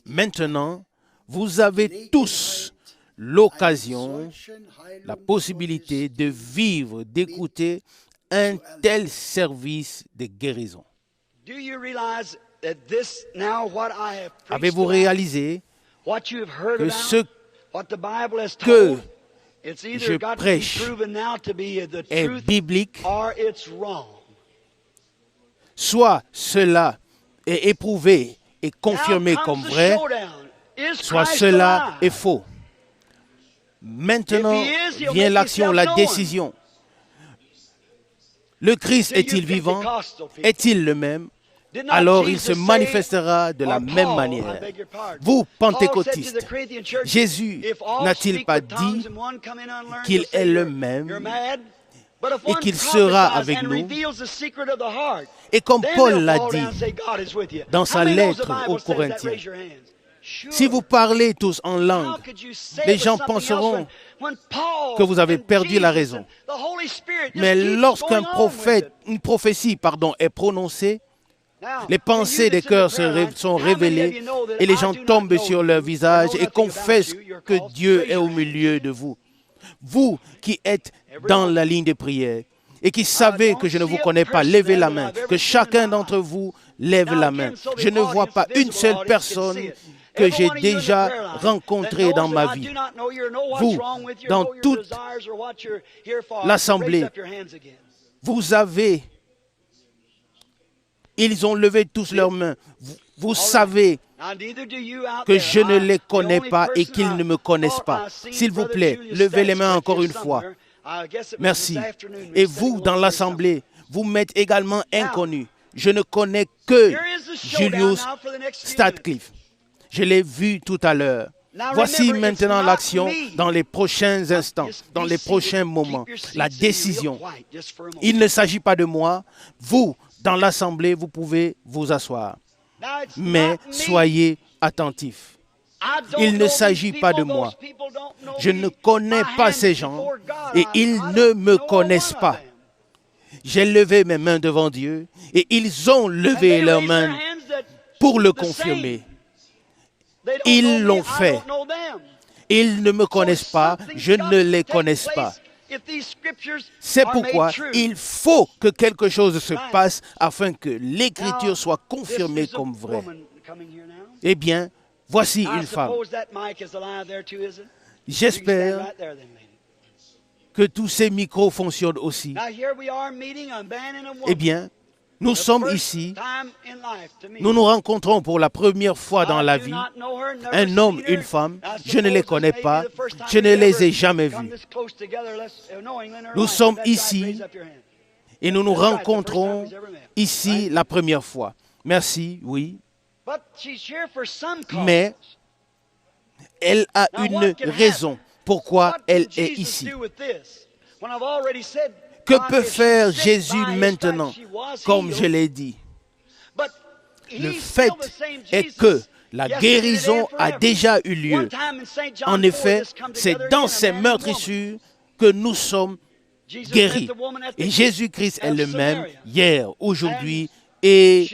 Maintenant, vous avez tous l'occasion, la possibilité de vivre, d'écouter un tel service de guérison. Avez-vous réalisé que ce que je prêche est biblique, soit cela est éprouvé et confirmé comme vrai, soit cela est faux. Maintenant vient l'action, la décision. Le Christ est-il vivant? Est-il le même? Alors il se manifestera de la même manière. Vous, pentecôtistes, Jésus n'a-t-il pas dit qu'il est le même et qu'il sera avec nous? Et comme Paul l'a dit dans sa lettre aux Corinthiens, si vous parlez tous en langue, les gens penseront que vous avez perdu la raison. Mais lorsqu'une prophétie est prononcée, les pensées des cœurs sont révélées et les gens tombent sur leur visage et confessent que Dieu est au milieu de vous. Vous qui êtes dans la ligne de prière et qui savez que je ne vous connais pas, levez la main, que chacun d'entre vous lève la main. Je ne vois pas une seule personne que j'ai déjà rencontré dans ma vie. Vous, dans toute l'assemblée, vous avez, ils ont levé tous leurs mains. Vous savez que je ne les connais pas et qu'ils ne me connaissent pas. S'il vous plaît, levez les mains encore une fois. Merci. Et vous, dans l'assemblée, vous m'êtes également inconnus. Je ne connais que Julius Statcliffe. Je l'ai vu tout à l'heure. Voici maintenant l'action dans les prochains instants, dans les prochains moments. La décision. Il ne s'agit pas de moi. Vous, dans l'assemblée, vous pouvez vous asseoir. Mais soyez attentifs. Il ne s'agit pas de moi. Je ne connais pas ces gens et ils ne me connaissent pas. J'ai levé mes mains devant Dieu et ils ont levé leurs mains pour le confirmer. Ils l'ont fait. Ils ne me connaissent pas, je ne les connais pas. C'est pourquoi il faut que quelque chose se passe afin que l'Écriture soit confirmée comme vraie. Eh bien, voici une femme. J'espère que tous ces micros fonctionnent aussi. Eh bien, nous sommes ici, nous nous rencontrons pour la première fois dans la vie, un homme, une femme, je ne les connais pas, je ne les ai jamais vus. Nous sommes ici et nous nous rencontrons ici la première fois. Merci, oui. Mais elle a une raison pourquoi elle est ici. Que peut faire Jésus maintenant, comme je l'ai dit? Le fait est que la guérison a déjà eu lieu. En effet, c'est dans ces meurtrissures que nous sommes guéris. Et Jésus-Christ est le même hier, aujourd'hui et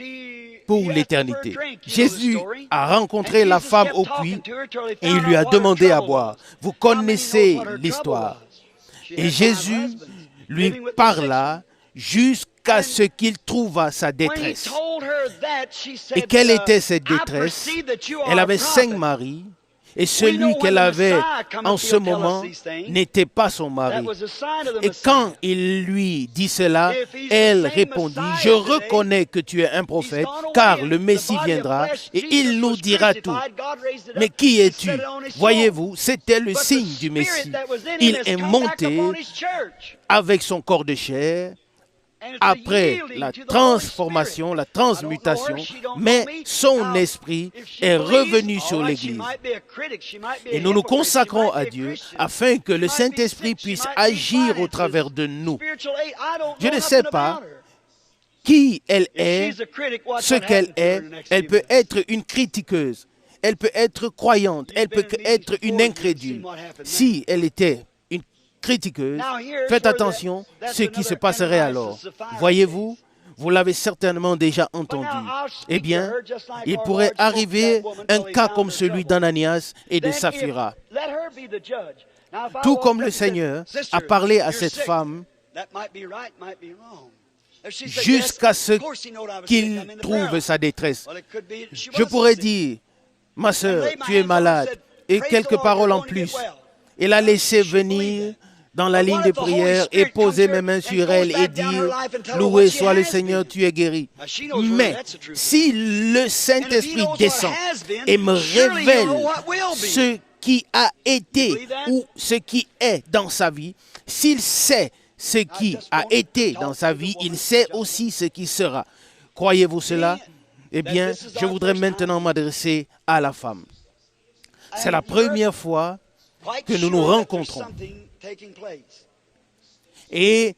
pour l'éternité. Jésus a rencontré la femme au puits et il lui a demandé à boire. Vous connaissez l'histoire. Et Jésus lui parla jusqu'à ce qu'il trouva sa détresse. Et quelle était cette détresse? Elle avait 5 maris et celui qu'elle avait en ce moment n'était pas son mari. Et quand il lui dit cela, elle répondit, « Je reconnais que tu es un prophète, car le Messie viendra et il nous dira tout. Mais qui es-tu? » Voyez-vous, c'était le signe du Messie. Il est monté avec son corps de chair, après la transformation, la transmutation, mais son esprit est revenu sur l'Église. Et nous nous consacrons à Dieu afin que le Saint-Esprit puisse agir au travers de nous. Je ne sais pas qui elle est, ce qu'elle est. Elle peut être une critiqueuse, elle peut être croyante, elle peut être une incrédule. Si elle était critiqueuse, faites attention à ce qui se passerait alors. Voyez-vous, Vous l'avez certainement déjà entendu. Eh bien, il pourrait arriver un cas comme celui d'Ananias et de Saphira. Tout comme le Seigneur a parlé à cette femme jusqu'à ce qu'il trouve sa détresse. Je pourrais dire, ma sœur, tu es malade, et quelques paroles en plus. Il a laissé venir dans la ligne de prière et poser mes mains sur elle et dire, loué soit le Seigneur, tu es guéri. Mais si le Saint-Esprit descend et me révèle ce qui a été ou ce qui est dans sa vie, s'il sait ce qui a été dans sa vie, il sait aussi ce qui sera. Croyez-vous cela? Eh bien, je voudrais maintenant m'adresser à la femme. C'est la première fois que nous nous rencontrons. Et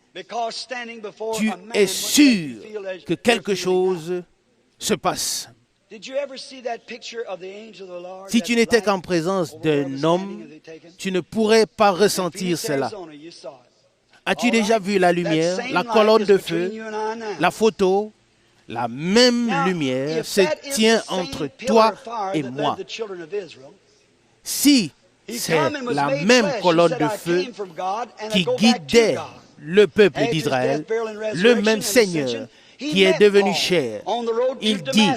tu es sûr que quelque chose se passe. Si tu n'étais qu'en présence d'un homme, tu ne pourrais pas ressentir cela. As-tu déjà vu la lumière, la colonne de feu, la photo? La même lumière se tient entre toi et moi. Si c'est la même colonne de feu qui guidait le peuple d'Israël, le même Seigneur qui est devenu chair, il dit,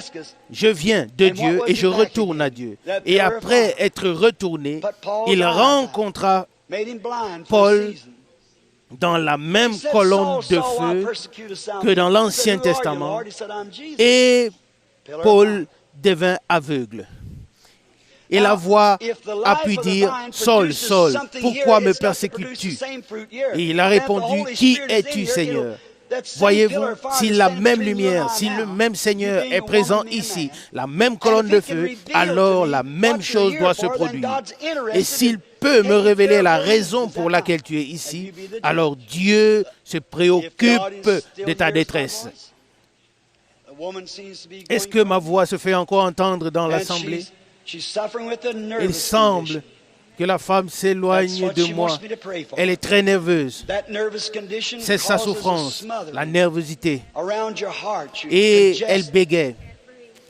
je viens de Dieu et je retourne à Dieu. Et après être retourné, il rencontra Paul dans la même colonne de feu que dans l'Ancien Testament, et Paul devint aveugle. Et la voix a pu dire, Saul, Saul, pourquoi me persécutes-tu? Et il a répondu, qui es-tu, Seigneur? Voyez-vous, si la même lumière, si le même Seigneur est présent ici, la même colonne de feu, alors la même chose doit se produire. Et s'il peut me révéler la raison pour laquelle tu es ici, alors Dieu se préoccupe de ta détresse. Est-ce que ma voix se fait encore entendre dans l'assemblée? Il semble que la femme s'éloigne de moi. Elle est très nerveuse. C'est sa souffrance, la nervosité. Et elle bégaye.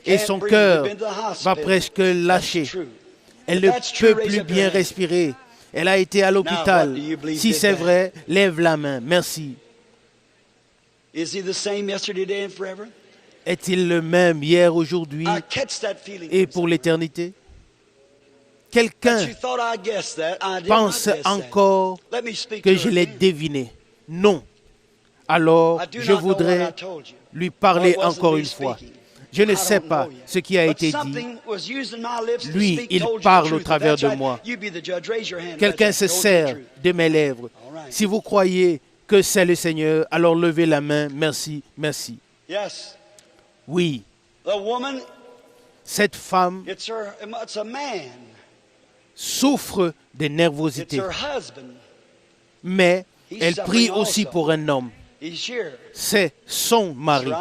Et son cœur va presque lâcher. Elle ne peut plus bien respirer. Elle a été à l'hôpital. Si c'est vrai, lève la main. Merci. Est-il le même hier, aujourd'hui et pour l'éternité? Quelqu'un pense encore que je l'ai deviné. Non. Alors, je voudrais lui parler encore une fois. Je ne sais pas ce qui a été dit. Lui, il parle au travers de moi. Quelqu'un se sert de mes lèvres. Si vous croyez que c'est le Seigneur, alors levez la main. Merci, merci. Oui. Cette femme souffre de nervosité. Mais elle prie aussi pour un homme. C'est son mari.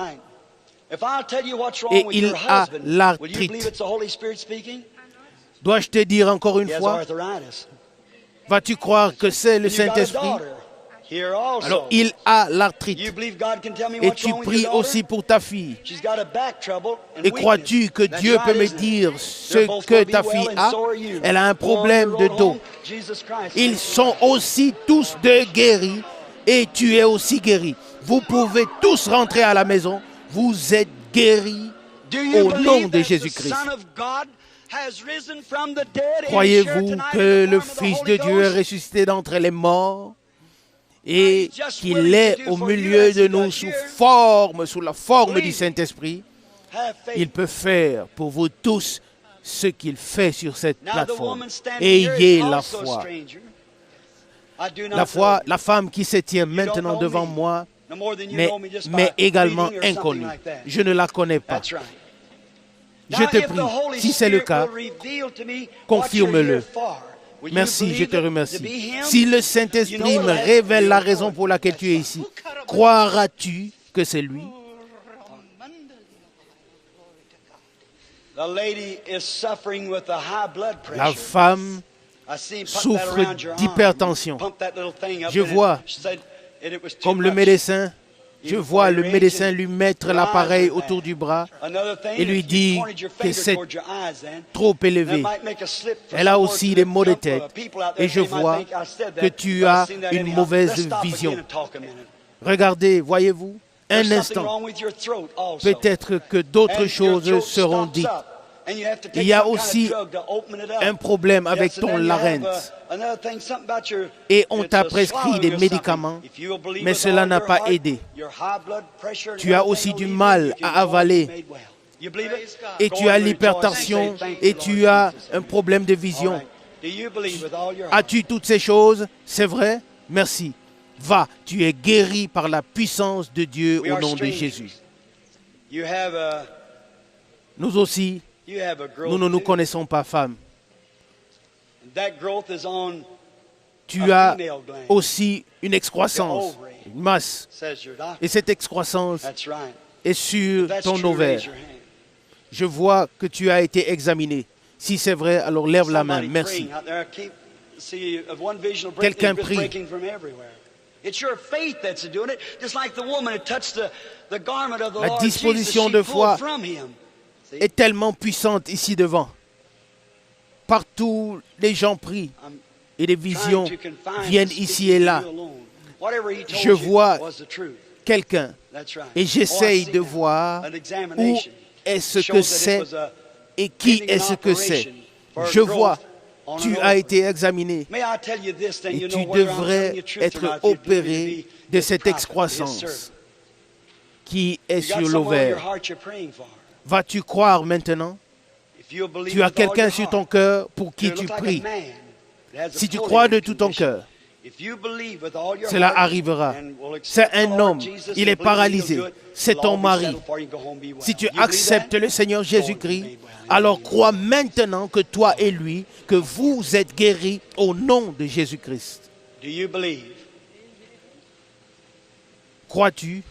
Et il a l'arthrite. Dois-je te dire encore une fois? Vas-tu croire que c'est le Saint-Esprit? Alors, il a l'arthrite. Et tu pries aussi pour ta fille. Et crois-tu que Dieu peut me dire ce que ta fille a? Elle a un problème de dos. Ils sont aussi tous deux guéris et tu es aussi guéri. Vous pouvez tous rentrer à la maison. Vous êtes guéris au nom de Jésus-Christ. Croyez-vous que le Fils de Dieu est ressuscité d'entre les morts et qu'il est au milieu de nous sous la forme du Saint-Esprit? Il peut faire pour vous tous ce qu'il fait sur cette plateforme. Ayez la foi. La foi, la femme qui se tient maintenant devant moi, mais également inconnue. Je ne la connais pas. Je te prie, si c'est le cas, confirme-le. Merci, je te remercie. Si le Saint-Esprit me révèle la raison pour laquelle tu es ici, croiras-tu que c'est lui? La femme souffre d'hypertension. Je vois, comme le médecin Je vois le médecin lui mettre l'appareil autour du bras et lui dire que c'est trop élevé. Elle a aussi des maux de tête et je vois que tu as une mauvaise vision. Regardez, voyez-vous, un instant, peut-être que d'autres choses seront dites. Il y a aussi un problème avec ton larynx. Et on t'a prescrit des médicaments, mais cela n'a pas aidé. Tu as aussi du mal à avaler. Et tu as l'hypertension et tu as un problème de vision. As-tu toutes ces choses? C'est vrai? Merci. Va, tu es guéri par la puissance de Dieu au nom de Jésus. Nous aussi, nous ne nous connaissons pas, femme. Tu as aussi une excroissance, une masse. Et cette excroissance est sur ton ovaire. Je vois que tu as été examiné. Si c'est vrai, alors lève la main. Merci. Quelqu'un prie. La disposition de foi est tellement puissante ici devant. Partout, les gens prient et des visions viennent ici et là. Je vois quelqu'un et j'essaye de voir où est-ce que c'est et qui est-ce que c'est. Je vois, tu as été examiné et tu devrais être opéré de cette excroissance qui est sur l'ovaire. Vas-tu croire maintenant? Tu as quelqu'un sur ton cœur pour qui tu pries. Si tu crois de tout ton cœur, cela arrivera. C'est un homme, il est paralysé. C'est ton mari. Si tu acceptes le Seigneur Jésus-Christ, alors crois maintenant que toi et lui, que vous êtes guéris au nom de Jésus-Christ. Crois-tu?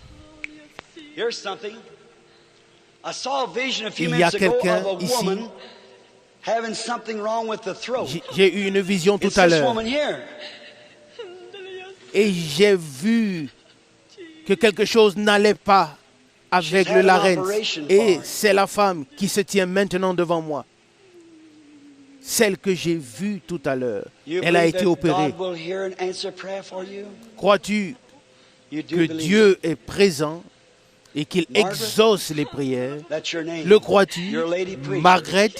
Il y a quelqu'un ici. J'ai eu une vision tout à l'heure. Et j'ai vu que quelque chose n'allait pas avec le larynx. Et c'est la femme qui se tient maintenant devant moi. Celle que j'ai vue tout à l'heure. Elle a été opérée. Crois-tu que Dieu est présent et qu'il exauce les prières? Le crois-tu? Margaret,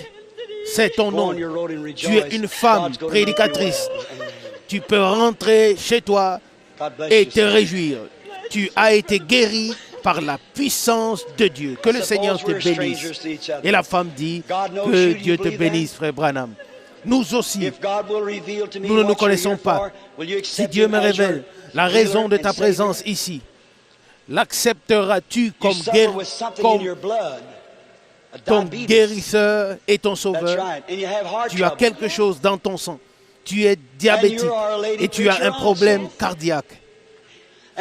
c'est ton nom. Tu es une femme prédicatrice. Tu peux rentrer chez toi et te réjouir. Tu as été guéri par la puissance de Dieu. Que le Seigneur te bénisse. Et la femme dit, que Dieu te bénisse, frère Branham. Nous aussi, nous ne nous connaissons pas. Si Dieu me révèle la raison de ta présence ici, l'accepteras-tu comme ton guérisseur et ton sauveur? Tu as quelque chose dans ton sang. Tu es diabétique et tu as un problème cardiaque.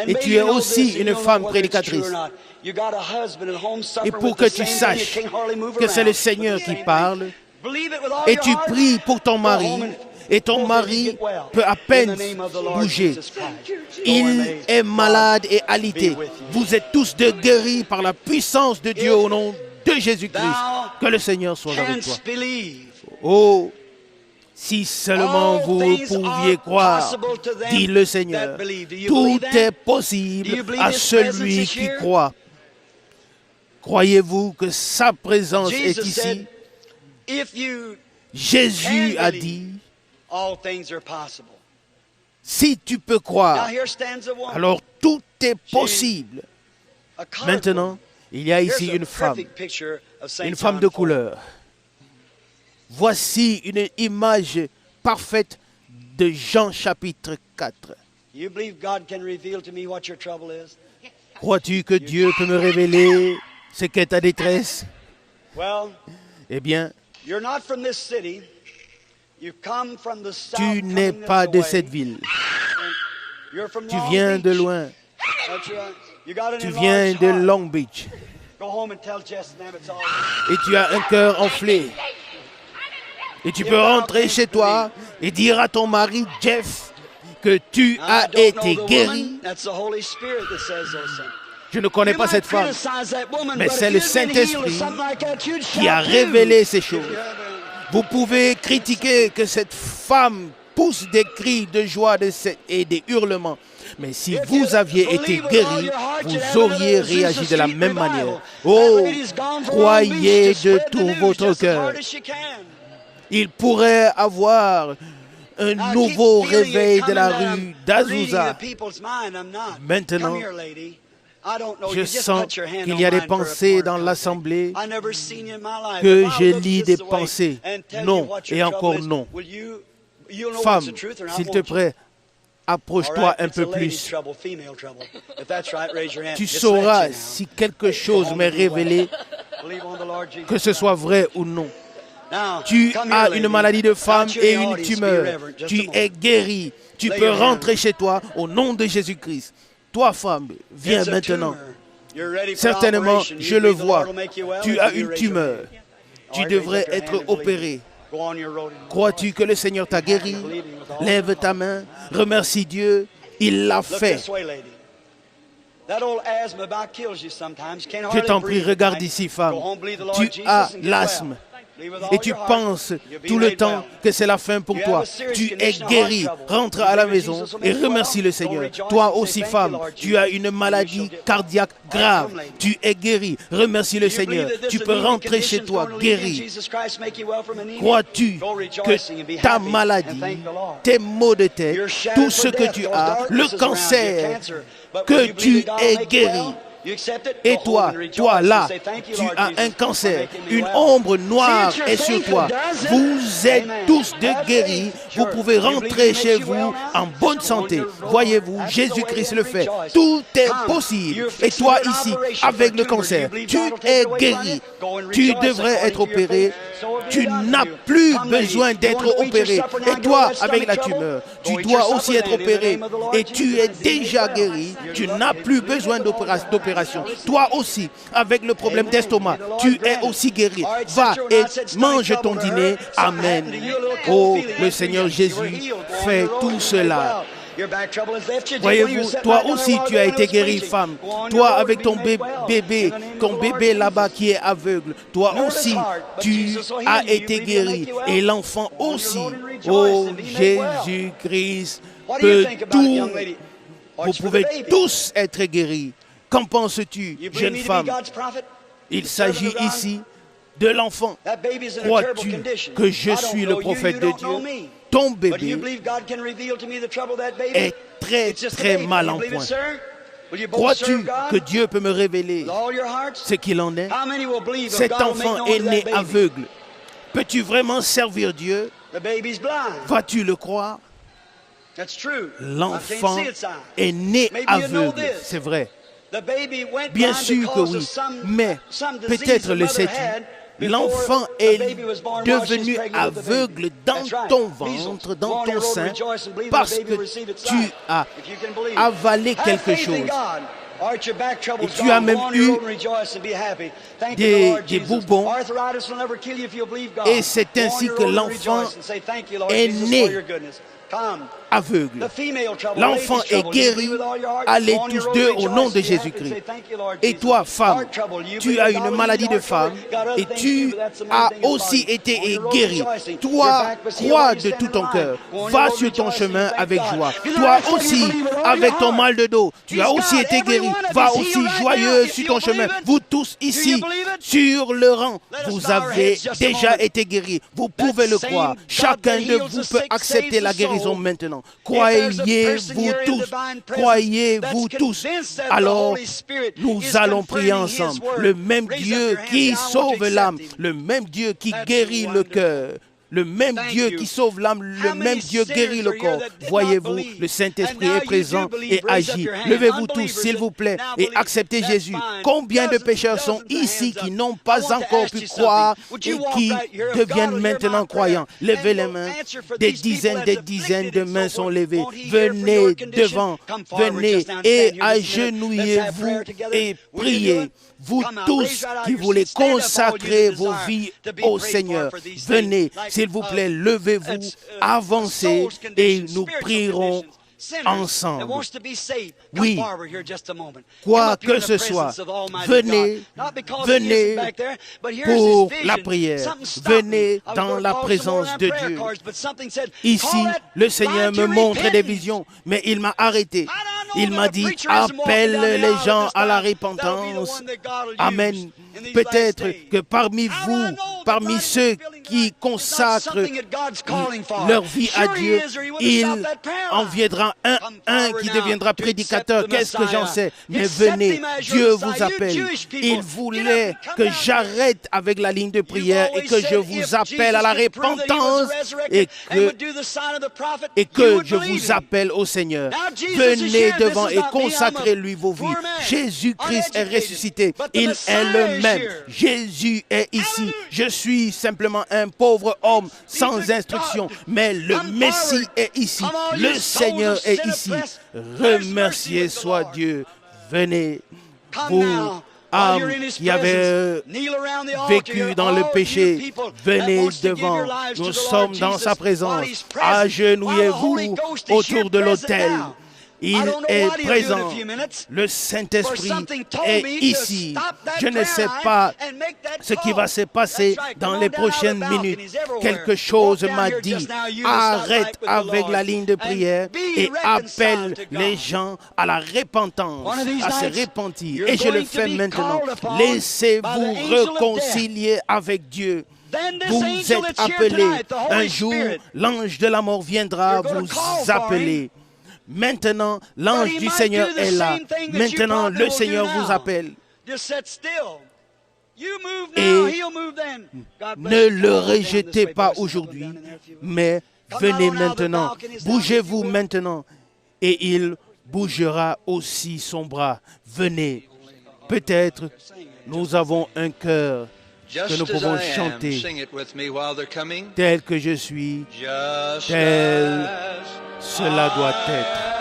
Et tu es aussi une femme prédicatrice. Et pour que tu saches que c'est le Seigneur qui parle, et tu pries pour ton mari, et ton mari peut à peine bouger. Il est malade et alité. Vous êtes tous de guéris par la puissance de Dieu au nom de Jésus-Christ. Que le Seigneur soit avec toi. Oh, si seulement vous pouviez croire, dit le Seigneur. Tout est possible à celui qui croit. Croyez-vous que sa présence est ici? Jésus a dit, si tu peux croire, alors tout est possible. Maintenant, il y a ici une femme de couleur. Voici une image parfaite de Jean chapitre 4. Crois-tu que Dieu peut me révéler ce qu'est ta détresse? Eh bien, tu n'es pas de cette ville. Tu viens de loin. Tu viens de Long Beach. Et tu as un cœur enflé. Et tu peux rentrer chez toi et dire à ton mari, Jeff, que tu as été guéri. Je ne connais pas cette femme, mais c'est le Saint-Esprit qui a révélé ces choses. Vous pouvez critiquer que cette femme pousse des cris de joie et des hurlements. Mais si vous aviez été guéri, vous auriez réagi de la même manière. Oh, croyez de tout votre cœur. Il pourrait avoir un nouveau réveil de la rue d'Azusa. Maintenant, je sens qu'il y a des pensées dans l'assemblée, que je lis des pensées. Non et encore non. Femme, s'il te plaît, approche-toi un peu plus. Tu sauras si quelque chose m'est révélé, que ce soit vrai ou non. Tu as une maladie de femme et une tumeur. Tu es guéri. Tu peux rentrer chez toi au nom de Jésus-Christ. Toi, femme, viens maintenant. Certainement, je le vois. Tu as une tumeur. Tu devrais être opéré. Crois-tu que le Seigneur t'a guéri? Lève ta main, remercie Dieu, il l'a fait. Je t'en prie, regarde ici, femme. Tu as l'asthme. Et tu penses tout le temps que c'est la fin pour toi. Tu es guéri. Rentre à la maison et remercie le Seigneur. Toi aussi, femme, tu as une maladie cardiaque grave. Tu es guéri. Remercie le Seigneur. Tu peux rentrer chez toi guéri. Crois-tu que ta maladie, tes maux de tête, tout ce que tu as, le cancer, que tu es guéri? Et toi là, tu as un cancer, une ombre noire est sur toi. Vous êtes tous de guéris, vous pouvez rentrer chez vous en bonne santé. Voyez-vous, Jésus-Christ le fait. Tout est possible. Et toi ici, avec le cancer, tu es guéri. Tu devrais être opéré. Tu n'as plus besoin d'être opéré. Et toi, avec la tumeur, tu dois aussi être opéré. Et tu es déjà guéri. Tu n'as plus besoin d'opération. Toi aussi, avec le problème d'estomac, tu es aussi guéri. Va et mange ton dîner. Amen. Oh, le Seigneur Jésus fait tout cela. Voyez-vous, toi aussi tu as été guéri, femme. Toi avec ton bébé là-bas qui est aveugle, toi aussi tu as été guéri. Et l'enfant aussi. Oh, Jésus-Christ peut tout. Vous pouvez tous être guéris. Qu'en penses-tu, jeune femme? Il s'agit ici de l'enfant. Crois-tu que je suis le prophète de Dieu? Ton bébé est très mal en point. Crois-tu que Dieu peut me révéler ce qu'il en est? Cet enfant est né aveugle. Peux-tu vraiment servir Dieu? Vas-tu le croire? L'enfant est né aveugle, c'est vrai. Bien sûr que oui, mais peut-être le sais-tu, l'enfant est devenu aveugle dans ton ventre, dans ton sein, parce que tu as avalé quelque chose. Et tu as même eu des boubons. Et c'est ainsi que l'enfant est né aveugle. L'enfant est guéri. Allez tous deux au nom de Jésus-Christ. Et toi, femme, tu as une maladie de femme et tu as aussi été guéri. Toi, crois de tout ton cœur. Va sur ton chemin avec joie. Toi aussi, avec ton mal de dos, tu as aussi été guéri. Va aussi joyeux sur ton chemin. Vous tous ici, sur le rang, vous avez déjà été guéris. Vous pouvez le croire. Chacun de vous peut accepter la guérison maintenant. Croyez-vous tous, croyez-vous tous. Alors, nous allons prier ensemble. Le même Dieu qui sauve l'âme, le même Dieu qui guérit le cœur, le même Dieu qui sauve l'âme, le même Dieu guérit le corps. Voyez-vous, le Saint-Esprit est présent et agit. Levez-vous tous, s'il vous plaît, et acceptez Jésus. Combien de pécheurs sont ici qui n'ont pas encore pu croire et qui deviennent maintenant croyants? Levez les mains. Des dizaines de mains sont levées. Venez devant, venez et agenouillez-vous et priez. Vous tous qui voulez consacrer vos vies au Seigneur, venez, s'il vous plaît, levez-vous, avancez et nous prierons ensemble. Oui, quoi que ce soit, venez pour la prière, venez dans la présence de Dieu. Ici, le Seigneur me montre des visions, mais il m'a arrêté. Il m'a dit, appelle les gens à la repentance. Amen. Peut-être que parmi vous, parmi ceux qui consacrent leur vie à Dieu, il en viendra un qui deviendra prédicateur. Qu'est-ce que j'en sais? Mais venez, Dieu vous appelle. Il voulait que j'arrête avec la ligne de prière et que je vous appelle à la repentance et que je vous appelle au Seigneur. Venez devant et consacrez-lui vos vies. Jésus-Christ est ressuscité. Il est le même. Jésus est ici. Je suis simplement un pauvre homme sans instruction, mais le Messie est ici. Le Seigneur est ici. Remercié soit Dieu. Venez, vous, âmes qui avez vécu dans le péché, venez devant. Nous sommes dans sa présence. Agenouillez-vous autour de l'autel. Il est présent. Le Saint-Esprit est ici. Je ne sais pas ce qui va se passer dans les prochaines minutes. Quelque chose m'a dit, arrête avec la ligne de prière et appelle les gens à la repentance, à se repentir. Et je le fais maintenant. Laissez-vous réconcilier avec Dieu. Vous êtes appelés. Un jour, l'ange de la mort viendra vous appeler. Maintenant, l'ange du Seigneur est là. Maintenant, le Seigneur vous appelle. Et ne le rejetez pas aujourd'hui, mais venez maintenant. Bougez-vous maintenant. Et il bougera aussi son bras. Venez. Peut-être nous avons un cœur que nous pouvons chanter. Tel que je suis, tel cela doit être.